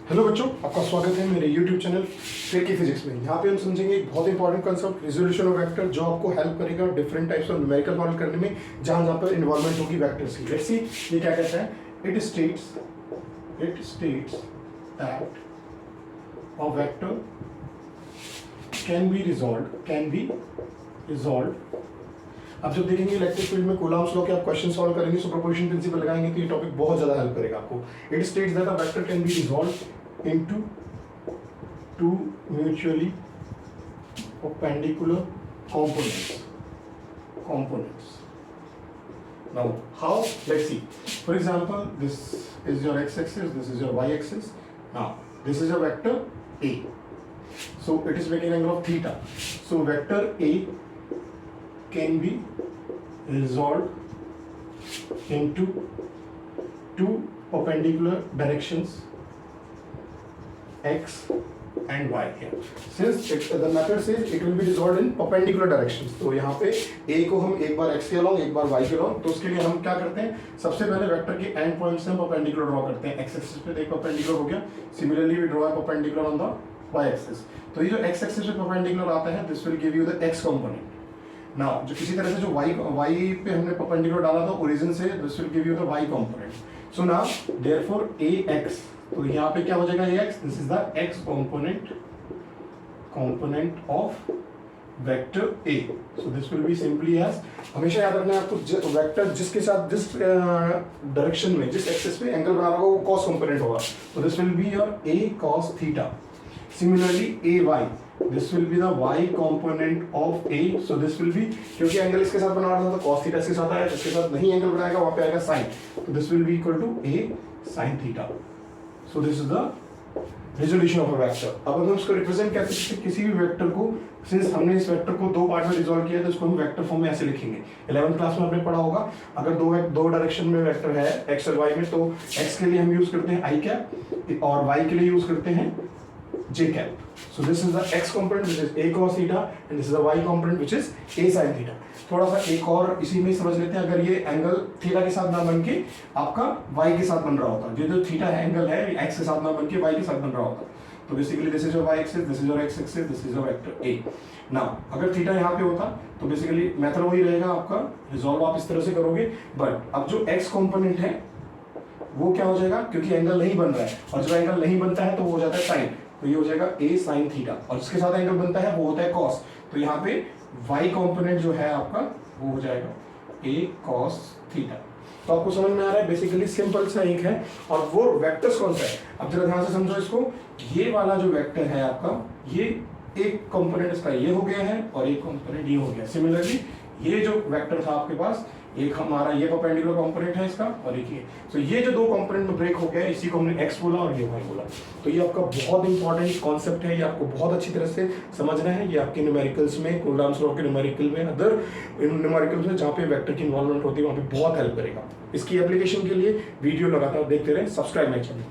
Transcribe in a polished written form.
Hello बच्चों, आपका स्वागत है मेरे YouTube चैनल फिर की फिजिक्स में। यहाँ पे हम समझेंगे एक बहुत important concept resolution of vector, जो आपको हेल्प करेगा different types of numerical model करने में, जहाँ जहाँ पर इन्वॉल्वमेंट होगी वेक्टर्स की। लेट्स सी ये क्या कहता है। It states that a vector can be resolved. अब जब देखेंगे इलेक्ट्रिक फील्ड में कूलॉम्स लॉ के आप क्वेश्चन सॉल्व करेंगे, सुपरपोजिशन प्रिंसिपल लगाएंगे, तो ये टॉपिक बहुत ज्यादा हेल्प करेगा आपको। It states that a vector can be resolved into two mutually perpendicular components. Now how? Let's see. For example, this is your x-axis, this is your y-axis. Now this is a vector A, so it is making angle of theta. So vector A can be resolved into two perpendicular directions x and y here. Since the method says it will be resolved in perpendicular directions, तो यहाँ पे a को हम एक बार x के along एक बार y के along, तो उसके लिए हम क्या करते हैं, सबसे पहले वेक्टर के एंड पॉइंट से हम परपेंडिकुलर ड्रॉ करते हैं। x एक्सिस पे एक परपेंडिकुलर हो गया, similarly we draw a perpendicular on the y axis. तो ये जो x एक्सिस पे परपेंडिकुलर आता है, this will give you the x component. Now जो किसी तरह से जो y पे हमने परपेंडिकुलर डाला था ओरिजिन से, this will give you the y component. So now therefore ax, तो यहाँ पे क्या हो जाएगा ax, this is the x component of vector a। So this will be simply as, हमेशा याद रखना है आपको, वेक्टर जिसके साथ जिस डायरेक्शन में जिस एक्सिस पे एंगल बना रहा होगा वो cos कंपोनेंट होगा, तो this will be your a cos theta. Similarly ay, this will be the y component of a। So this will B, क्योंकि एंगल इसके साथ बना रहा था तो cos थीटा इसके साथ आया, जिसके साथ नहीं एंगल बनाएगा वहां पे आएगा sin, तो this will be equal to a sin theta. So this is the resolution of a vector. अब हम इसको रिप्रेजेंट कैसे करते हैं, किसी भी वेक्टर को, सिंस हमने इस वेक्टर को दो पार्ट में रिजॉल्व किया है, तो इसको हम वेक्टर फॉर्म में ऐसे लिखेंगे। 11th क्लास में आपने पढ़ा होगा, अगर दो डायरेक्शन में वेक्टर है एक्स और वाई में, तो एक्स के लिए हम यूज करते हैं आई कैप और वाई के लिए यूज करते हैं J cap. So this is the X component which is a cos theta and this is the y component which is a sin theta. थोड़ा सा एक और इसी में समझ लेते हैं, अगर ये एंगल थीटा के साथ ना बन के आपका y के साथ बन रहा होता, जो थीटा एंगल है x के साथ ना बन के y के साथ बन रहा होता, तो basically this is your y axis, this is your x axis, this is your vector a। Now अगर थीटा यहाँ पे होता तो बेसिकली मेथड वही रहेगा आपका, रिजॉल्व आप इस तरह से करोगे, बट अब जो x कंपोनेंट है वो क्या हो जाएगा, क्योंकि एंगल नहीं बन रहा है, और जब एंगल नहीं बनता है तो वो हो जाता है साइन, तो ये हो जाएगा a sin थीटा, और जिसके साथ एंगल बनता है वो होता है cos, तो यहाँ पे y कंपोनेंट जो है आपका वो हो जाएगा a cos थीटा। तो आपको समझ में आ रहा है, बेसिकली सिंपल सा एक है, और वो वेक्टर्स कौन सा है, अब जरा ध्यान से समझो इसको। ये वाला जो वेक्टर है आपका, ये एक कंपोनेंट इसका ये हो गया है और एक कंपोनेंट ये हो गया। सिमिलरली ये जो वेक्टर था आपके पास, एक हमारा ये परपेंडिकुलर कंपोनेंट है इसका, और एक ये, तो ये जो दो कंपोनेंट में ब्रेक हो गया, इसी को हमने x बोला और ये y बोला। तो ये आपका बहुत इंपॉर्टेंट कॉन्सेप्ट है, ये आपको बहुत अच्छी तरह से समझना है। ये आपके न्यूमेरिकल्स में, कूलॉम्स लॉ के न्यूमेरिकल में, अदर न्यूमेरिकल्स में जहाँ पे वेक्टर की इन्वॉल्वमेंट होती है वहाँ पे बहुत हेल्प करेगा। इसकी एप्लीकेशन के लिए वीडियो लगातार देखते रहें, सब्सक्राइब नहीं चैनल।